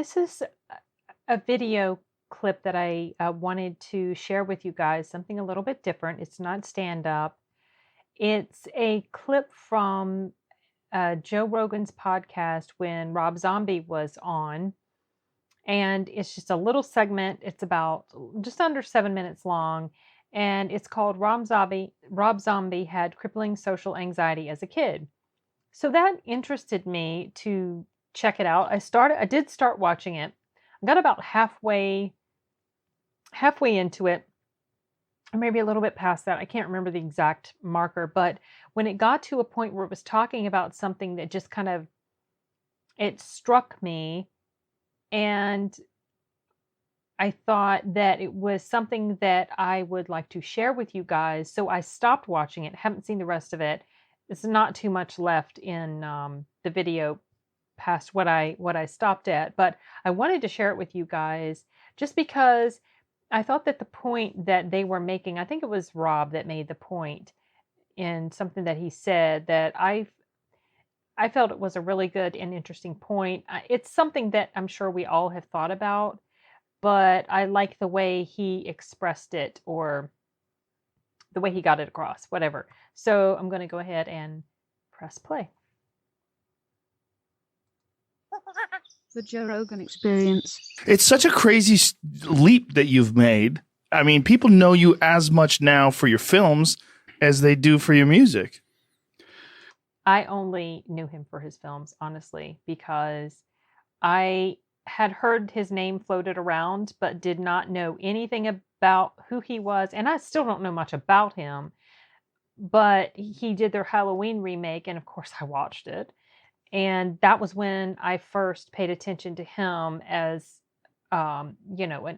This is a video clip that I wanted to share with you guys, something a little bit different. It's not stand up, it's a clip from Joe Rogan's podcast when Rob Zombie was on. And it's just a little segment. It's about just under 7 minutes long. And it's called Rob Zombie had crippling social anxiety as a kid. So that interested me to check it out. I did start watching it. I got about halfway into it, or maybe a little bit past that. I can't remember the exact marker, but when it got to a point where it was talking about something that just kind of it struck me, and I thought that it was something that I would like to share with you guys. So I stopped watching it. Haven't seen the rest of it. There's not too much left in the video past what I stopped at, but I wanted to share it with you guys just because I thought that the point that they were making, I think it was Rob that made the point in something that he said that I felt it was a really good and interesting point. It's something that I'm sure we all have thought about, but I like the way he expressed it or the way he got it across, whatever. So I'm going to go ahead and press play. The Joe Rogan Experience. It's such a crazy leap that you've made. I mean, people know you as much now for your films as they do for your music. I only knew him for his films, honestly, because I had heard his name floated around, but did not know anything about who he was. And I still don't know much about him, but he did their Halloween remake. And of course I watched it. And that was when I first paid attention to him as, an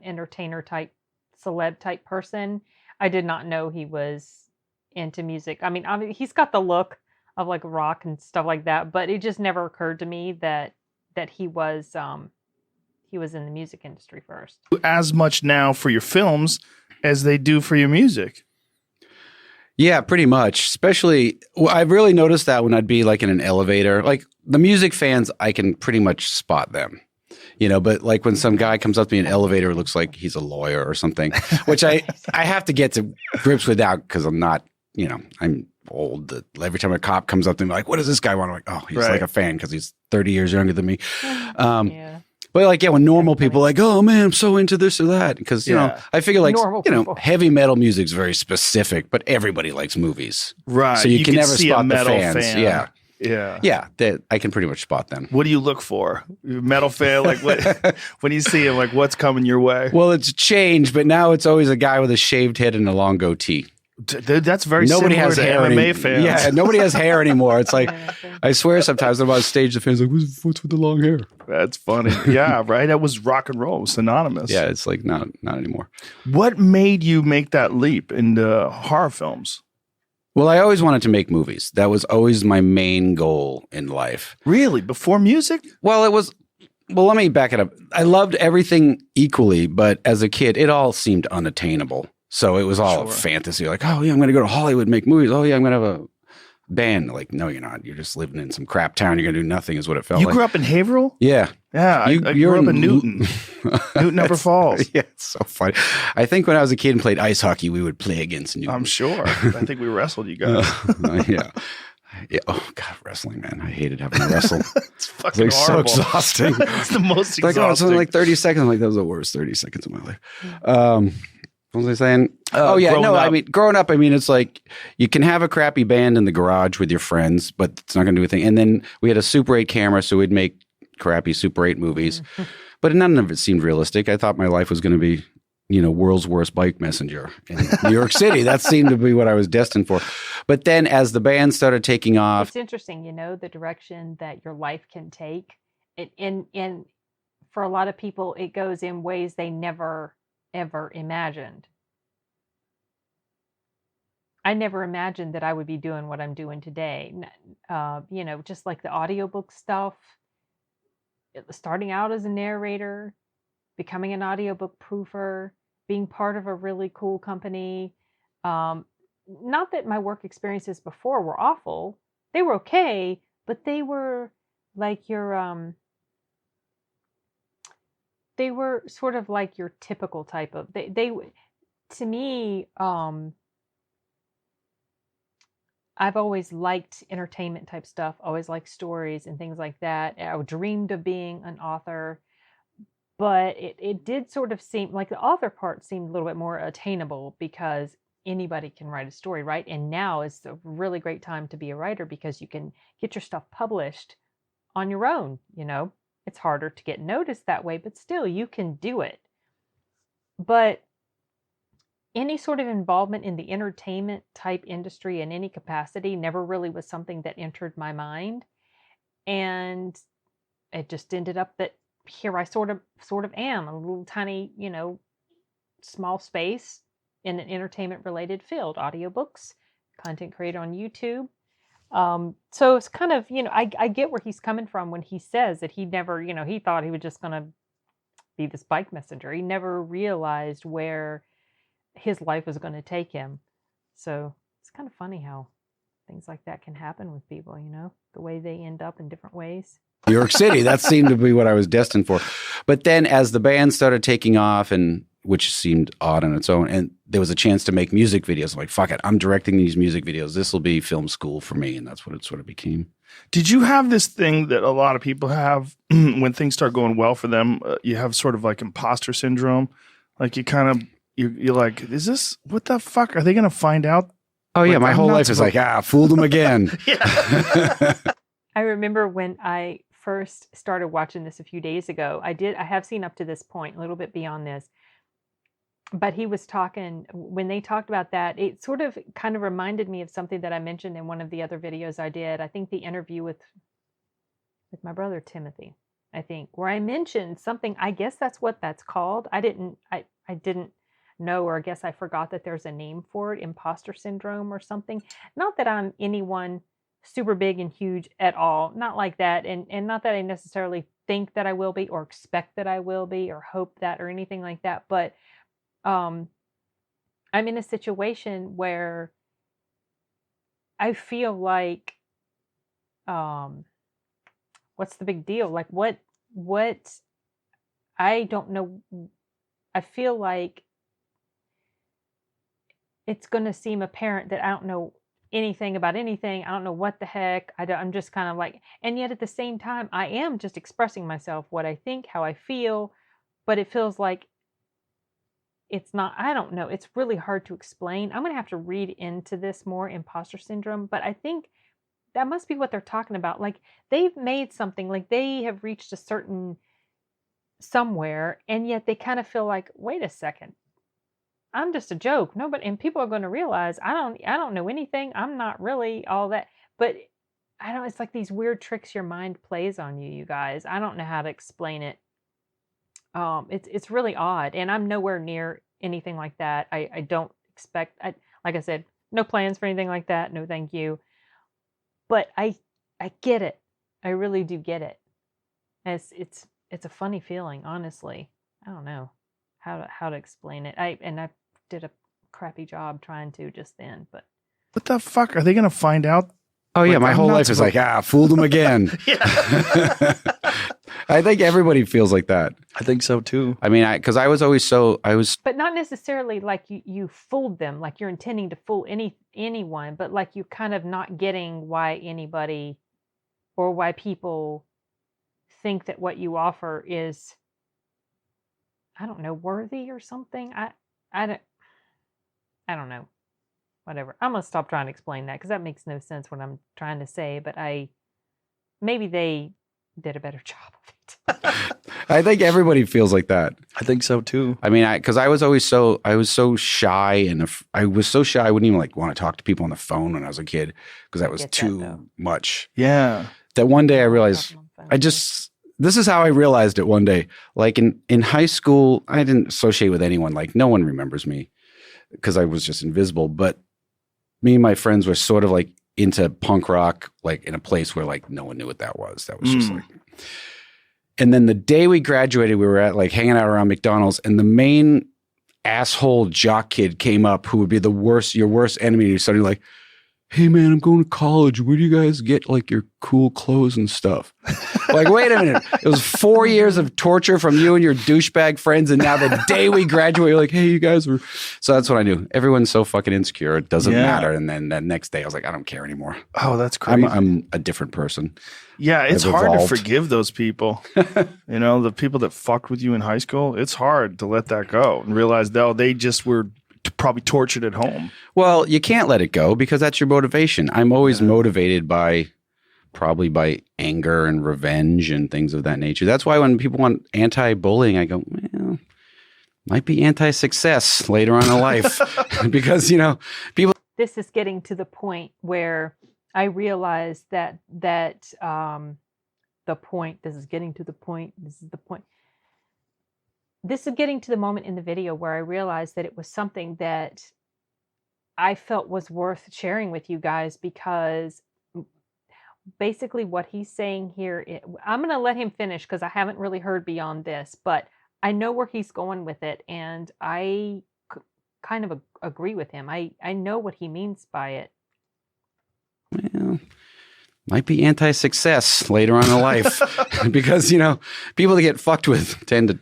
entertainer type, celeb type person. I did not know he was into music. I mean, he's got the look of like rock and stuff like that, but it just never occurred to me that he was in the music industry first. As much now for your films as they do for your music. Yeah, pretty much. Especially, I've really noticed that when I'd be like in an elevator, like the music fans, I can pretty much spot them, but like when some guy comes up to me in an elevator, it looks like he's a lawyer or something, which I have to get to grips with that because I'm not, I'm old. Every time a cop comes up to me, like, what does this guy want? I'm like, oh, he's like a fan because he's 30 years younger than me. Yeah. But like, when normal people are like, oh man, I'm so into this or that. Because, I figure like, heavy metal music is very specific, but everybody likes movies. Right. So you can never see spot a the metal fans. fan. Yeah. Yeah. Yeah. I can pretty much spot them. What do you look for? Metal fan? Like what, when you see him, like what's coming your way? Well, it's changed, but now it's always a guy with a shaved head and a long goatee. Dude, that's very nobody similar has to hair MMA fans. Yeah, nobody has hair anymore. It's like, I swear sometimes I'm on stage, the fans are like, what's with the long hair? That's funny. Yeah, right? That was rock and roll, synonymous. Yeah, it's like not anymore. What made you make that leap into horror films? Well, I always wanted to make movies. That was always my main goal in life. Really? Before music? Well, let me back it up. I loved everything equally, but as a kid, it all seemed unattainable. So it was all fantasy. Like, oh yeah, I'm going to go to Hollywood and make movies. Oh yeah, I'm going to have a band. Like, no, you're not. You're just living in some crap town. You're going to do nothing is what it felt like. You grew up in Haverhill? Yeah. Yeah, I grew up in Newton. Newton Upper Falls. Yeah, it's so funny. I think when I was a kid and played ice hockey, we would play against Newton. I'm sure. I think we wrestled you guys. Yeah. Yeah. Oh God, wrestling, man! I hated having to wrestle. It's fucking like horrible. So exhausting. It's the most exhausting. Like, oh, it's only like 30 seconds. I'm like, that was the worst 30 seconds of my life. What was I saying? Growing up, it's like you can have a crappy band in the garage with your friends, but it's not going to do a thing. And then we had a Super 8 camera, so we'd make crappy Super 8 movies, but none of it seemed realistic. I thought my life was going to be, world's worst bike messenger in New York City. That seemed to be what I was destined for. But then as the band started taking off. It's interesting, the direction that your life can take. And for a lot of people, it goes in ways they never ever imagined. I never imagined that I would be doing what I'm doing today. Just like the audiobook stuff, starting out as a narrator, becoming an audiobook proofer, being part of a really cool company. Not that my work experiences before were awful. They were okay, but they were like your they were sort of like your typical type of they to me, I've always liked entertainment type stuff, always liked stories and things like that. I dreamed of being an author, but it did sort of seem like the author part seemed a little bit more attainable because anybody can write a story, right? And now is a really great time to be a writer because you can get your stuff published on your own, you know. It's harder to get noticed that way, but still you can do it. But any sort of involvement in the entertainment type industry in any capacity never really was something that entered my mind. And it just ended up that here I sort of am a little tiny, you know, small space in an entertainment related field, audiobooks, content creator on YouTube. So it's kind of, you know, I get where he's coming from when he says that he never, you know, he thought he was just going to be this bike messenger. He never realized where his life was going to take him. So it's kind of funny how things like that can happen with people, you know, the way they end up in different ways. New York City, that seemed to be what I was destined for. But then as the band started taking off, and which seemed odd on its own, and there was a chance to make music videos, I'm like, fuck it, I'm directing these music videos. This will be film school for me. And that's what it sort of became. Did you have this thing that a lot of people have when things start going well for them? You have sort of like imposter syndrome. Like you kind of, you're like, is this, what the fuck? Are they going to find out? Oh, yeah. Like, My whole life is like, fooled them again. I remember when I first started watching this a few days ago, I have seen up to this point, a little bit beyond this, but he was talking, when they talked about that, it sort of kind of reminded me of something that I mentioned in one of the other videos I did. I think the interview with my brother Timothy, I think, where I mentioned something, I guess that's what that's called. I didn't know, or I guess I forgot that there's a name for it, imposter syndrome or something. Not that I'm anyone super big and huge at all, not like that, and not that I necessarily think that I will be or expect that I will be or hope that or anything like that, but I'm in a situation where I feel like what's the big deal? Like what I don't know. I feel like it's going to seem apparent that I don't know anything about anything. I don't know what the heck. I'm just kind of like, and yet at the same time, I am just expressing myself, what I think, how I feel, but it feels like it's not, I don't know. It's really hard to explain. I'm going to have to read into this more, imposter syndrome, but I think that must be what they're talking about. Like they've made something, like they have reached a certain somewhere, and yet they kind of feel like, wait a second, I'm just a joke. Nobody, and people are going to realize I don't know anything. I'm not really all that. But I don't, it's like these weird tricks your mind plays on you, you guys. I don't know how to explain it. It's really odd, and I'm nowhere near anything like that. I don't expect, like I said, no plans for anything like that. No, thank you. But I get it. I really do get it. And it's a funny feeling, honestly. I don't know how to explain it. I did a crappy job trying to just then, but What the fuck? Are they going to find out? Oh, yeah. Like, My I'm whole not life is like, fooled them again. I think everybody feels like that. I think so too. I mean, because I was always but not necessarily like you fooled them, like you're intending to fool anyone, but like you kind of not getting why anybody or why people think that what you offer is, I don't know, worthy or something. I don't know. Whatever. I'm gonna stop trying to explain that because that makes no sense what I'm trying to say. But maybe they did a better job of it. I think everybody feels like that. I think so too. I mean, because I was so shy, and I was so shy I wouldn't even like want to talk to people on the phone when I was a kid because that was too much. Yeah. That one day I realized this is how I realized it one day. Like in high school, I didn't associate with anyone. Like no one remembers me because I was just invisible. But me and my friends were sort of like into punk rock, like in a place where like no one knew what that was. That was just like, and then the day we graduated, we were at like hanging out around McDonald's, and the main asshole jock kid came up who would be your worst enemy. And he started like, hey man, I'm going to college. Where do you guys get like your cool clothes and stuff? Like, wait a minute. It was 4 years of torture from you and your douchebag friends. And now the day we graduate, you're like, hey, you guys were. So that's what I knew. Everyone's so fucking insecure. It doesn't matter. And then that next day I was like, I don't care anymore. Oh, that's crazy. I'm a different person. Yeah, it's I've hard evolved. to forgive those people. You know, the people that fucked with you in high school, it's hard to let that go and realize, though, they just were probably tortured at home. Well, you can't let it go because that's your motivation. I'm always motivated by anger and revenge and things of that nature. That's why when people want anti-bullying, I go, well, might be anti-success later on in life because, you know, people. This is getting to the point where I realize that this is getting to the point. This is getting to the moment in the video where I realized that it was something that I felt was worth sharing with you guys, because basically what he's saying here, I'm going to let him finish because I haven't really heard beyond this, but I know where he's going with it, and I kind of agree with him. I know what he means by it. Well, might be anti-success later on in life because, you know, people that get fucked with tend to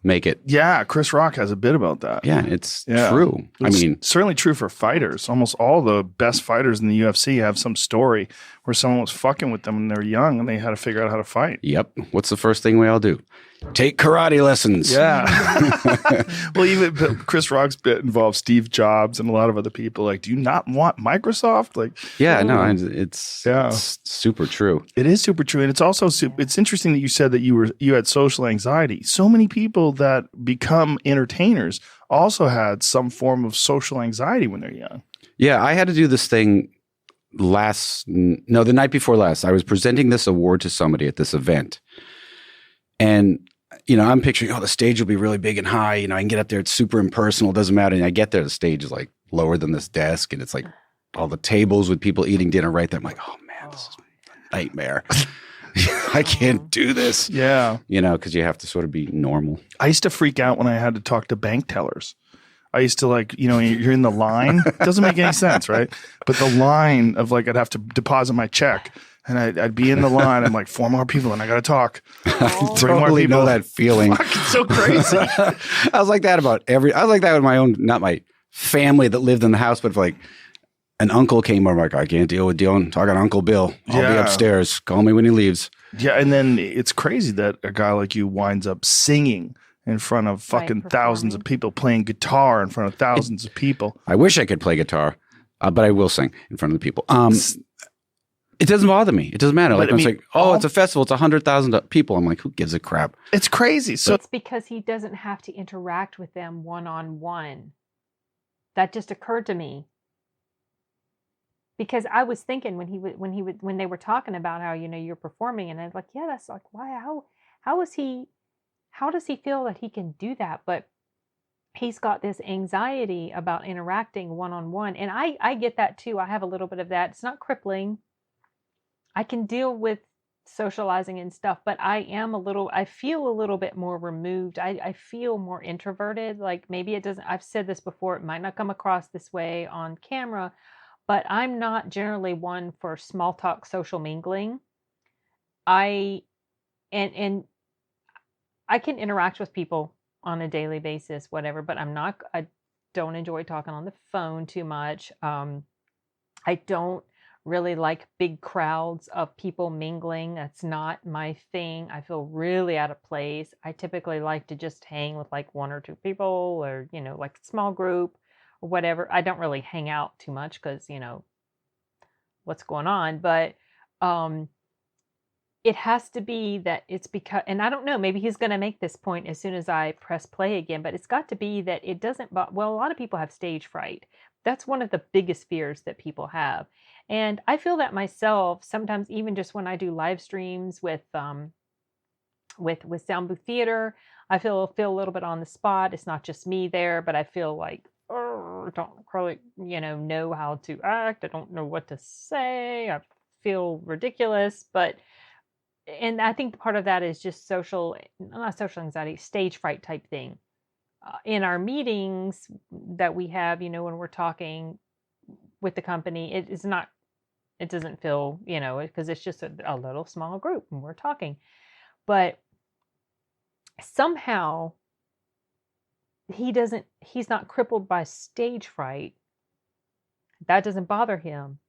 make it. Yeah, Chris Rock has a bit about that. Yeah, it's true. I mean, certainly true for fighters. Almost all the best fighters in the UFC have some story where someone was fucking with them when they were young and they had to figure out how to fight. Yep. What's the first thing we all do? Take karate lessons. Yeah. Well, even Chris Rock's bit involves Steve Jobs and a lot of other people. Like, do you not want Microsoft? Like, yeah, no, it's super true. It is super true, and it's also it's interesting that you said that you had social anxiety. So many people that become entertainers also had some form of social anxiety when they're young. Yeah, I had to do this thing the night before last. I was presenting this award to somebody at this event, and you know, I'm picturing, the stage will be really big and high. You know, I can get up there. It's super impersonal. It doesn't matter. And I get there, the stage is like lower than this desk. And it's like all the tables with people eating dinner right there. I'm like, oh man, this is a nightmare. I can't do this. Yeah. You know, because you have to sort of be normal. I used to freak out when I had to talk to bank tellers. I used to, like, you know, you're in the line. It doesn't make any sense, right? But the line of, like, I'd have to deposit my check. And I'd be in the line. I'm like, 4 more people, and I got to talk. I totally know that feeling. Fuck, it's so crazy. I was like that with my own, not my family that lived in the house, but if like an uncle came over, I'm like, I can't deal with dealing. Talking to Uncle Bill. I'll be upstairs. Call me when he leaves. Yeah, and then it's crazy that a guy like you winds up singing in front of fucking thousands of people, playing guitar in front of thousands of people. I wish I could play guitar, but I will sing in front of the people. It doesn't bother me. It doesn't matter. Like, it's like, it's a festival. It's 100,000 people. I'm like, who gives a crap? It's crazy. So it's because he doesn't have to interact with them one-on-one. That just occurred to me. Because I was thinking when they were talking about how, you know, you're performing, and I was like, yeah, that's like, why, how does he feel that he can do that? But he's got this anxiety about interacting one-on-one. And I get that too. I have a little bit of that. It's not crippling. I can deal with socializing and stuff, but I feel a little bit more removed. I feel more introverted. Like, maybe it doesn't, I've said this before, it might not come across this way on camera, but I'm not generally one for small talk social mingling. And I can interact with people on a daily basis, whatever, but I don't enjoy talking on the phone too much. I don't really like big crowds of people mingling. That's not my thing. I feel really out of place. I typically like to just hang with like 1 or 2 people, or, you know, like a small group or whatever. I don't really hang out too much because, you know, what's going on. But it has to be that it's because, and I don't know, maybe he's going to make this point as soon as I press play again, but it's got to be that it doesn't, well, a lot of people have stage fright. That's one of the biggest fears that people have. And I feel that myself sometimes, even just when I do live streams with Sound Booth Theater, I feel a little bit on the spot. It's not just me there, but I feel like, don't really, you know how to act. I don't know what to say. I feel ridiculous, and I think part of that is just not social anxiety, stage fright type thing. In our meetings that we have, you know, when we're talking, with the company. It is not, it doesn't feel, because it's just a little small group and we're talking. But somehow he's not crippled by stage fright. That doesn't bother him,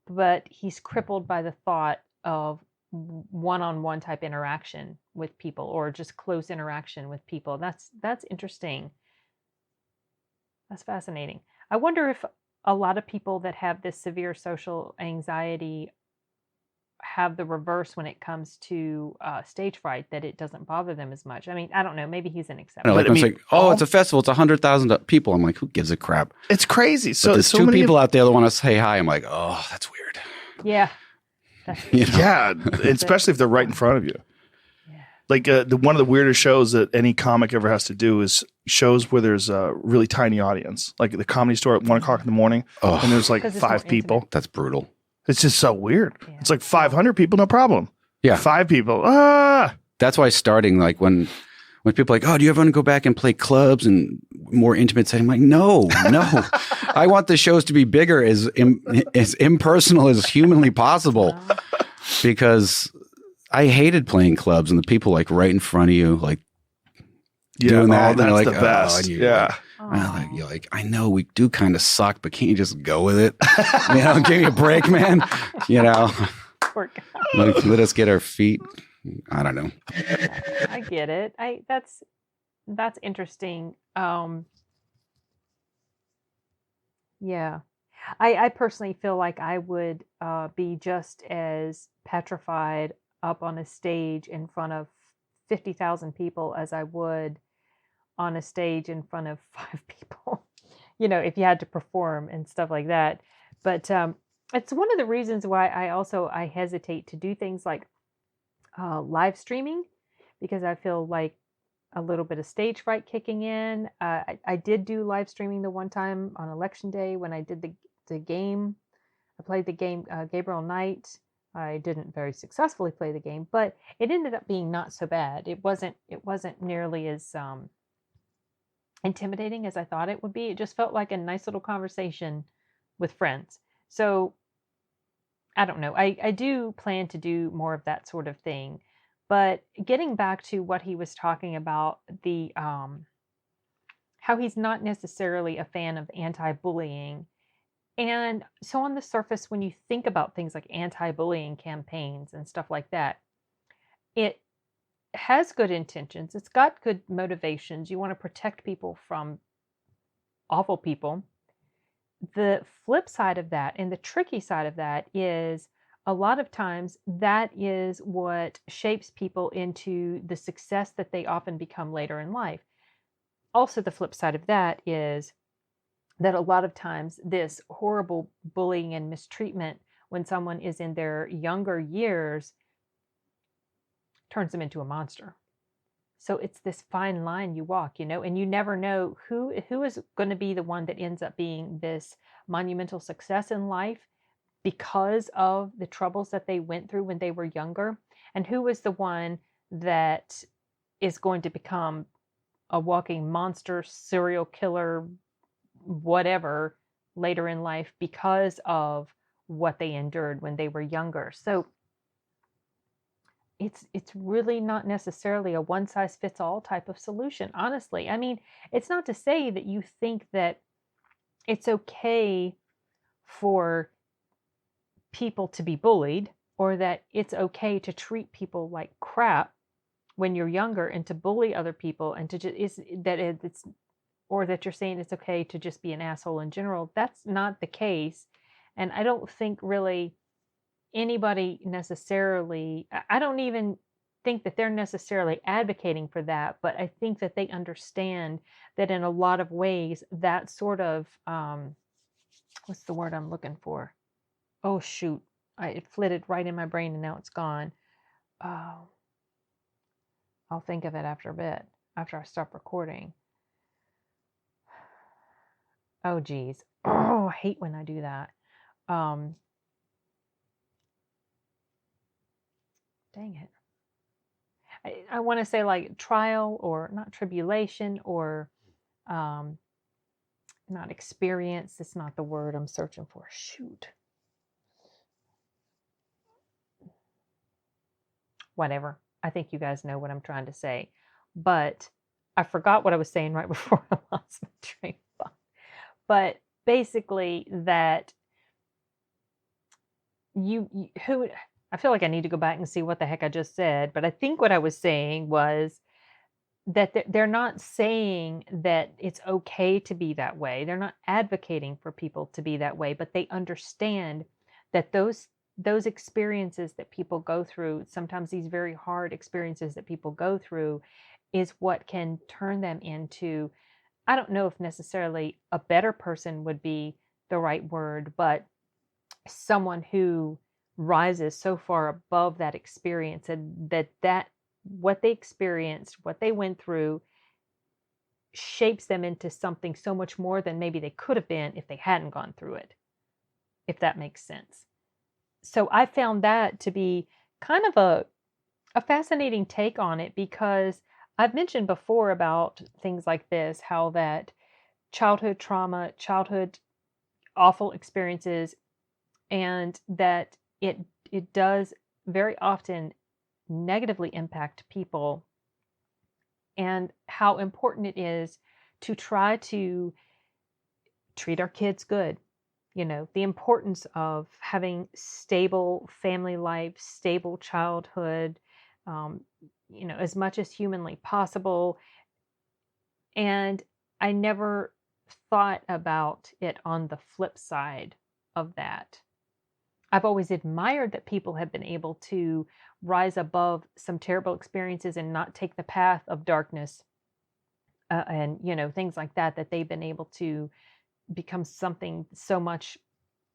but he's crippled by the thought of one-on-one type interaction with people, or just close interaction with people. That's interesting. That's fascinating. I wonder if a lot of people that have this severe social anxiety have the reverse when it comes to stage fright, that it doesn't bother them as much. I mean, I don't know. Maybe he's an exception. Like, it's like, it's a festival. It's 100,000 people. I'm like, who gives a crap? It's crazy. So there's two people out there that want to say hi. I'm like, oh, that's weird. Yeah. Yeah, especially if they're right in front of you. Yeah. Like one of the weirdest shows that any comic ever has to do is shows where there's a really tiny audience, like at the Comedy Store at 1 o'clock in the morning, and there's like 5 people. Intimate. That's brutal. It's just so weird. Yeah. It's like 500 people, no problem. Yeah, 5 people. That's why starting, like when people are like, oh, do you ever want to go back and play clubs and more intimate setting? I'm like, no. I want the shows to be bigger, as impersonal as humanly possible, because I hated playing clubs and the people like right in front of you, like doing that. That's like, the best. You're like, I know we do kind of suck, but can't you just go with it? Give me a break, man. Like, let us get our feet. I don't know. I get it. That's interesting. Yeah. I personally feel like I would be just as petrified up on a stage in front of 50,000 people as I would on a stage in front of 5 people, if you had to perform and stuff like that. But it's one of the reasons why I hesitate to do things like live streaming, because I feel like a little bit of stage fright kicking in. I did do live streaming the one time on election day when I did the game. I played the game Gabriel Knight. I didn't very successfully play the game, but it ended up being not so bad. It wasn't nearly as intimidating as I thought it would be. It just felt like a nice little conversation with friends. So I don't know. I do plan to do more of that sort of thing. But getting back to what he was talking about, the how he's not necessarily a fan of anti-bullying. And so on the surface, when you think about things like anti-bullying campaigns and stuff like that, it has good intentions. It's got good motivations. You want to protect people from awful people. The flip side of that, and the tricky side of that, is a lot of times that is what shapes people into the success that they often become later in life. Also, the flip side of that is that a lot of times this horrible bullying and mistreatment when someone is in their younger years turns them into a monster. So it's this fine line you walk, and you never know who is going to be the one that ends up being this monumental success in life because of the troubles that they went through when they were younger, and who is the one that is going to become a walking monster, serial killer, whatever, later in life because of what they endured when they were younger. So it's really not necessarily a one-size-fits-all type of solution, honestly. I mean, it's not to say that you think that it's okay for people to be bullied, or that it's okay to treat people like crap when you're younger and to bully other people, and to just or that you're saying it's okay to just be an asshole in general. That's not the case. And I don't think really anybody necessarily, I don't even think that they're necessarily advocating for that, but I think that they understand that in a lot of ways that sort of, what's the word I'm looking for? Oh, shoot. It flitted right in my brain and now it's gone. I'll think of it after a bit, after I stop recording. Oh, geez. Oh, I hate when I do that. Dang it. I want to say like trial, or not tribulation, or not experience. It's not the word I'm searching for. Shoot. Whatever. I think you guys know what I'm trying to say. But I forgot what I was saying right before I lost my train of thought. But basically that who I feel like I need to go back and see what the heck I just said, but I think what I was saying was that they're not saying that it's okay to be that way. They're not advocating for people to be that way, but they understand that those experiences that people go through, sometimes these very hard experiences that people go through, is what can turn them into, I don't know if necessarily a better person would be the right word, but someone who rises so far above that experience, and that what they experienced, what they went through, shapes them into something so much more than maybe they could have been if they hadn't gone through it, if that makes sense. So I found that to be kind of a fascinating take on it, because I've mentioned before about things like this, how that childhood trauma, childhood awful experiences, and that it does very often negatively impact people, and how important it is to try to treat our kids good. You know, the importance of having stable family life, stable childhood, um, as much as humanly possible. And I never thought about it on the flip side of that. I've always admired that people have been able to rise above some terrible experiences and not take the path of darkness, and things like that, that they've been able to become something so much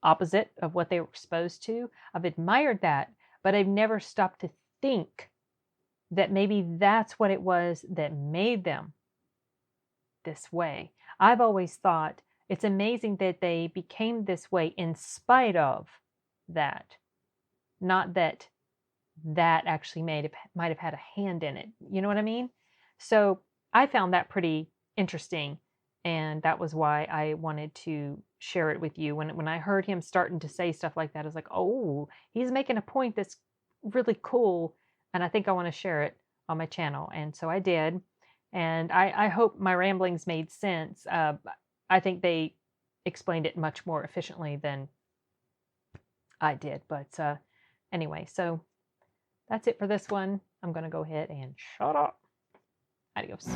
opposite of what they were exposed to. I've admired that, but I've never stopped to think that maybe that's what it was that made them this way. I've always thought it's amazing that they became this way in spite of that, not that actually might have had a hand in it. You know what I mean? So I found that pretty interesting, and that was why I wanted to share it with you. When I heard him starting to say stuff like that, I was like, oh, he's making a point that's really cool, and I think I want to share it on my channel. And so I did, and I hope my ramblings made sense. I think they explained it much more efficiently than I did. But anyway, so that's it for this one. I'm going to go ahead and shut up. Adios.